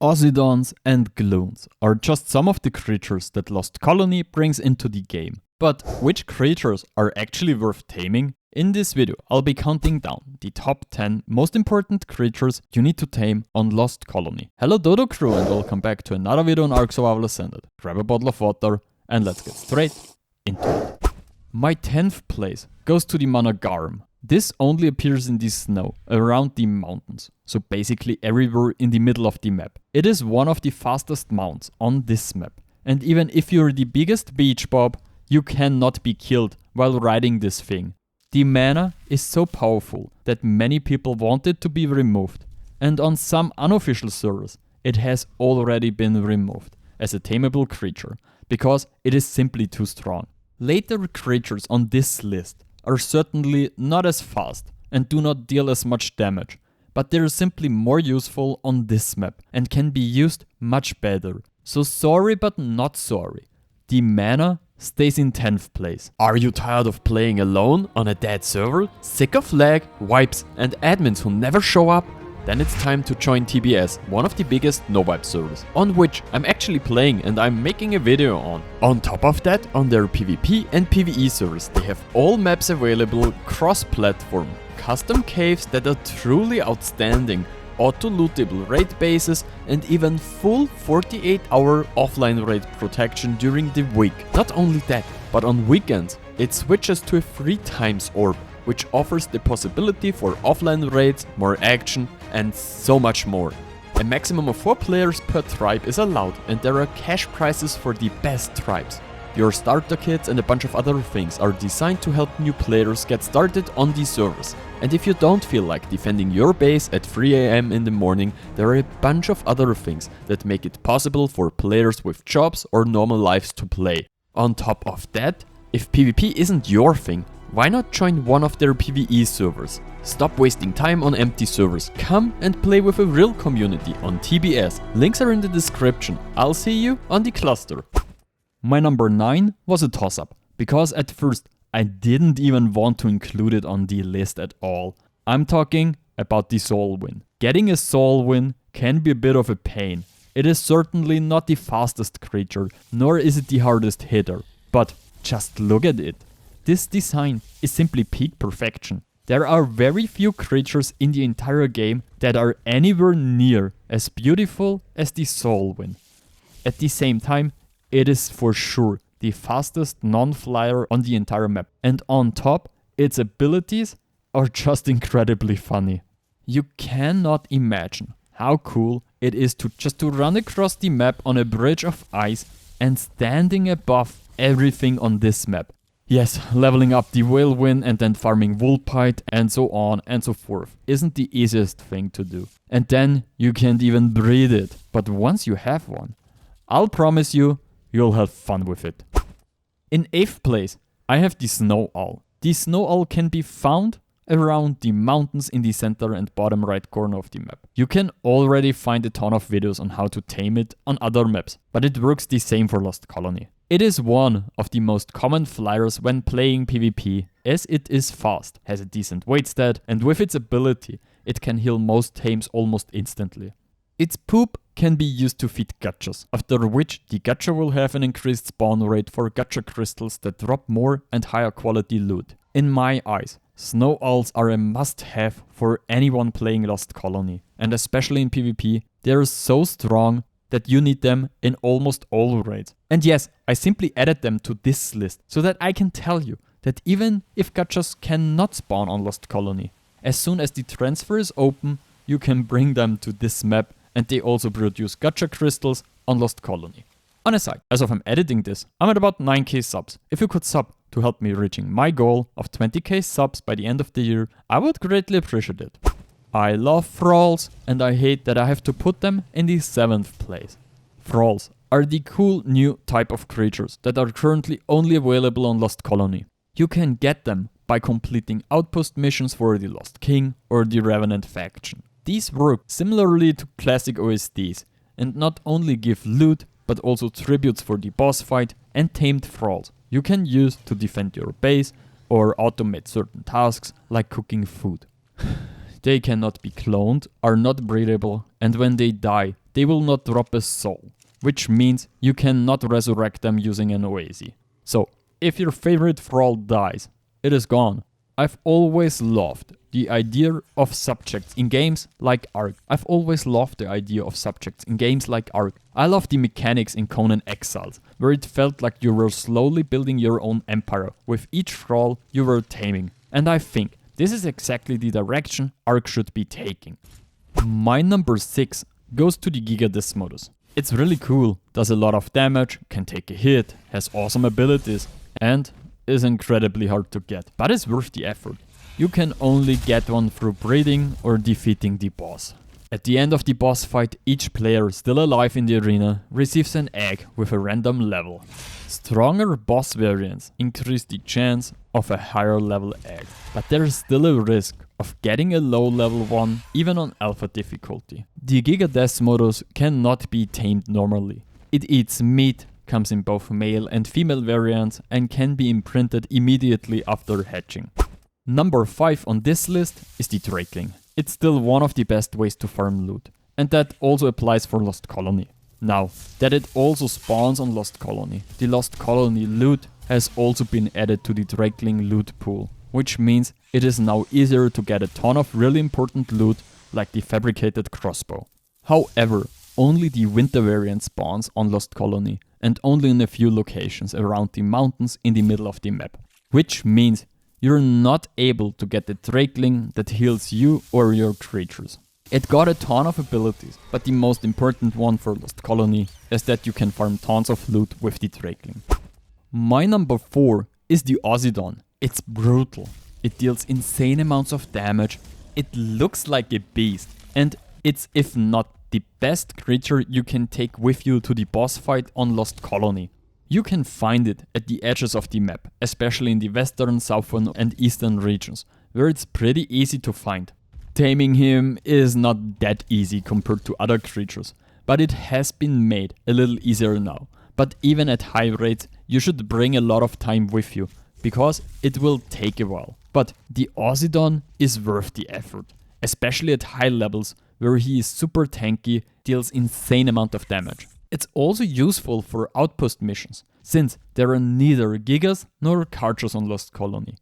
Ossidons and Gloons are just some of the creatures that Lost Colony brings into the game. But which creatures are actually worth taming? In this video, I'll be counting down the top 10 most important creatures you need to tame on Lost Colony. Hello Dodo crew and welcome back to another video on ARK Ascended. Grab a bottle of water and let's get straight into it. My 10th place goes to the Managarmr. This only appears in the snow around the mountains, so basically everywhere in the middle of the map. It is one of the fastest mounts on this map, and even if you're the biggest beach bob, you cannot be killed while riding this thing. The mana is so powerful that many people want it to be removed, and on some unofficial servers it has already been removed as a tameable creature, because it is simply too strong. Later creatures on this list are certainly not as fast and do not deal as much damage, but they are simply more useful on this map and can be used much better. So sorry but not sorry. The mana stays in 10th place. Are you tired of playing alone on a dead server? Sick of lag, wipes and admins who never show up? Then it's time to join TBS, one of the biggest no-wipe servers, on which I'm actually playing and I'm making a video on. On top of that, on their PvP and PvE servers, they have all maps available cross-platform, custom caves that are truly outstanding, auto-lootable raid bases, and even full 48-hour offline raid protection during the week. Not only that, but on weekends, it switches to a 3 times orb, which offers the possibility for offline raids, more action, and so much more. A maximum of 4 players per tribe is allowed, and there are cash prizes for the best tribes. Your starter kits and a bunch of other things are designed to help new players get started on these servers. And if you don't feel like defending your base at 3 AM in the morning, there are a bunch of other things that make it possible for players with jobs or normal lives to play. On top of that, if PvP isn't your thing, why not join one of their PvE servers? Stop wasting time on empty servers. Come and play with a real community on TBS. Links are in the description. I'll see you on the cluster. My number 9 was a toss-up, because at first I didn't even want to include it on the list at all. I'm talking about the Soulwin. Getting a Soulwin can be a bit of a pain. It is certainly not the fastest creature, nor is it the hardest hitter. But just look at it. This design is simply peak perfection. There are very few creatures in the entire game that are anywhere near as beautiful as the Soulwin. At the same time, it is for sure the fastest non-flyer on the entire map. And on top, its abilities are just incredibly funny. You cannot imagine how cool it is to just run across the map on a bridge of ice and standing above everything on this map. Yes, leveling up the Whalewin and then farming Woolpite and so on and so forth isn't the easiest thing to do. And then you can't even breed it. But once you have one, I'll promise you, you'll have fun with it. In 8th place, I have the Snow Owl. The Snow Owl can be found around the mountains in the center and bottom right corner of the map. You can already find a ton of videos on how to tame it on other maps, but it works the same for Lost Colony. It is one of the most common flyers when playing PvP, as it is fast, has a decent weight stat, and with its ability, it can heal most tames almost instantly. Its poop can be used to feed gachas, after which the gacha will have an increased spawn rate for gacha crystals that drop more and higher quality loot. In my eyes, Snow Owls are a must-have for anyone playing Lost Colony, and especially in PvP, they are so strong that you need them in almost all raids. And yes, I simply added them to this list so that I can tell you that even if gachas cannot spawn on Lost Colony, as soon as the transfer is open, you can bring them to this map, and they also produce gacha crystals on Lost Colony. On a side, as of I'm editing this, I'm at about 9k subs. If you could sub to help me reaching my goal of 20k subs by the end of the year, I would greatly appreciate it. I love thralls, and I hate that I have to put them in the 7th place. Thralls are the cool new type of creatures that are currently only available on Lost Colony. You can get them by completing outpost missions for the Lost King or the Revenant faction. These work similarly to classic OSDs, and not only give loot, but also tributes for the boss fight and tamed thralls you can use to defend your base or automate certain tasks like cooking food. They cannot be cloned, are not breedable, and when they die, they will not drop a soul, which means you cannot resurrect them using an Oasis. So, if your favorite thrall dies, it is gone. I've always loved the idea of subjects in games like ARK. I love the mechanics in Conan Exiles, where it felt like you were slowly building your own empire with each thrall you were taming. And I think this is exactly the direction ARK should be taking. My number 6 goes to the Giga Desmodus. It's really cool, does a lot of damage, can take a hit, has awesome abilities, and is incredibly hard to get, but it's worth the effort. You can only get one through breeding or defeating the boss. At the end of the boss fight, each player still alive in the arena receives an egg with a random level. Stronger boss variants increase the chance of a higher level egg, but there is still a risk of getting a low level one even on alpha difficulty. The Giga Desmodus cannot be tamed normally. It eats meat, comes in both male and female variants, and can be imprinted immediately after hatching. Number 5 on this list is the Drakeling. It's still one of the best ways to farm loot, and that also applies for Lost Colony. Now, that it also spawns on Lost Colony, the Lost Colony loot has also been added to the Drakeling loot pool, which means it is now easier to get a ton of really important loot like the fabricated crossbow. However, only the winter variant spawns on Lost Colony, and only in a few locations around the mountains in the middle of the map, which means you're not able to get the Drakeling that heals you or your creatures. It got a ton of abilities, but the most important one for Lost Colony is that you can farm tons of loot with the Drakeling. My number 4 is the Ossidon. It's brutal. It deals insane amounts of damage, it looks like a beast, and it's, if not the best creature you can take with you to the boss fight on Lost Colony. You can find it at the edges of the map, especially in the western, southern and eastern regions, where it's pretty easy to find. Taming him is not that easy compared to other creatures, but it has been made a little easier now. But even at high rates, you should bring a lot of time with you, because it will take a while. But the Ossidon is worth the effort, especially at high levels, where he is super tanky, deals insane amount of damage. It's also useful for outpost missions, since there are neither Gigas nor Karchers on Lost Colony.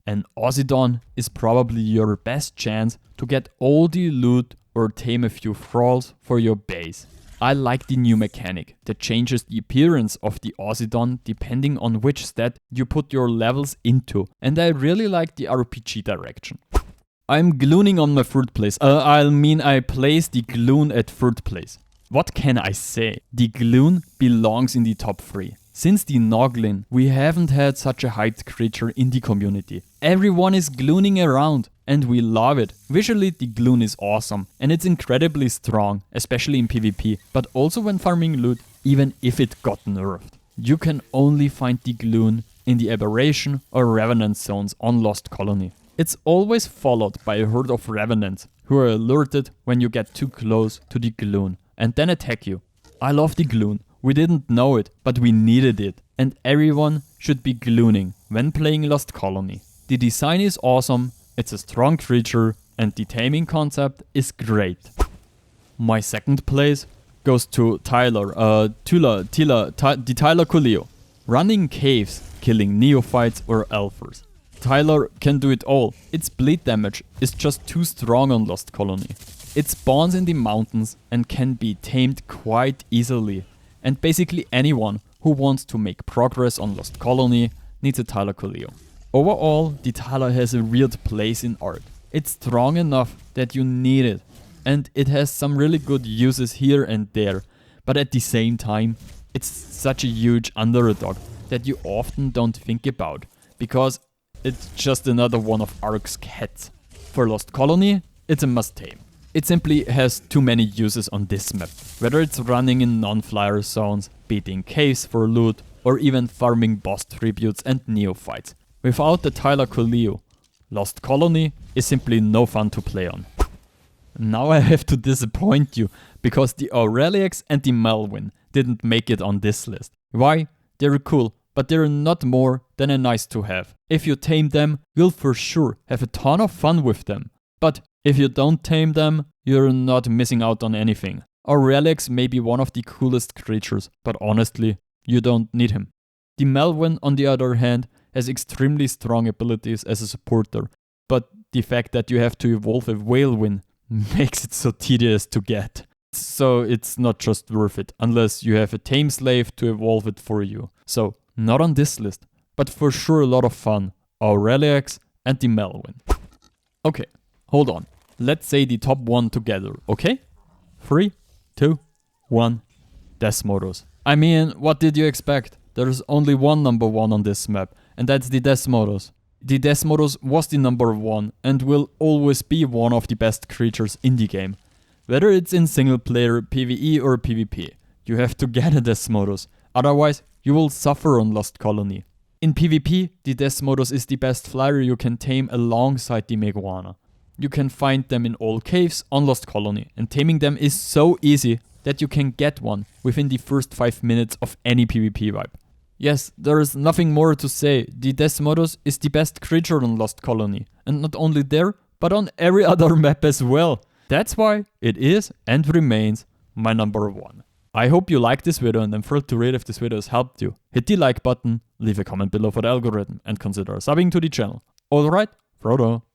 An Ossidon is probably your best chance to get all the loot or tame a few thralls for your base. I like the new mechanic that changes the appearance of the Ossidon depending on which stat you put your levels into, and I really like the RPG direction. I'm glooning on my third place. I place the Gloon at third place. What can I say? The Gloon belongs in the top 3. Since the Noglin, we haven't had such a hyped creature in the community. Everyone is glooning around, and we love it. Visually, the Gloon is awesome, and it's incredibly strong, especially in PvP, but also when farming loot, even if it got nerfed. You can only find the Gloon in the Aberration or Revenant zones on Lost Colony. It's always followed by a herd of Revenants, who are alerted when you get too close to the Gloon, and then attack you. I love the Gloon. We didn't know it, but we needed it, and everyone should be glooning when playing Lost Colony. The design is awesome, it's a strong creature, and the taming concept is great. My second place goes to the Tyler Kulio. Running caves, killing neophytes or elfers. Tyler can do it all. Its bleed damage is just too strong on Lost Colony. It spawns in the mountains and can be tamed quite easily. And basically anyone who wants to make progress on Lost Colony needs a Tyler Kulio. Overall, the Tyler has a weird place in ARK. It's strong enough that you need it, and it has some really good uses here and there, but at the same time, it's such a huge underdog that you often don't think about, because it's just another one of ARK's cats. For Lost Colony, it's a must-tame. It simply has too many uses on this map, whether it's running in non-flyer zones, beating caves for loot, or even farming boss tributes and neophytes. Without the Tyler Kulio, Lost Colony is simply no fun to play on. Now I have to disappoint you, because the Aureliax and the Melwin didn't make it on this list. Why? They're cool, but they're not more than a nice to have. If you tame them, you'll for sure have a ton of fun with them. But If you don't tame them, you're not missing out on anything. Aureliax may be one of the coolest creatures, but honestly, you don't need him. The Melvin, on the other hand, has extremely strong abilities as a supporter, but the fact that you have to evolve a Whalewin makes it so tedious to get. So it's not just worth it, unless you have a tame slave to evolve it for you. So, not on this list, but for sure a lot of fun. Aureliax and the Melvin. Okay, hold on. Let's say the top one together, okay? 3, 2, 1. Desmodus. I mean, what did you expect? There's only one number 1 on this map, and that's the Desmodus. The Desmodus was the number 1 and will always be one of the best creatures in the game. Whether it's in single player, PvE or PvP, you have to get a Desmodus, otherwise you will suffer on Lost Colony. In PvP, the Desmodus is the best flyer you can tame alongside the Meguana. You can find them in all caves on Lost Colony, and taming them is so easy that you can get one within the first 5 minutes of any PvP wipe. Yes, there is nothing more to say, the Desmodus is the best creature on Lost Colony, and not only there, but on every other map as well. That's why it is and remains my number 1. I hope you liked this video and I'm thrilled to read if this video has helped you. Hit the like button, leave a comment below for the algorithm, and consider subbing to the channel. Alright, Frodo.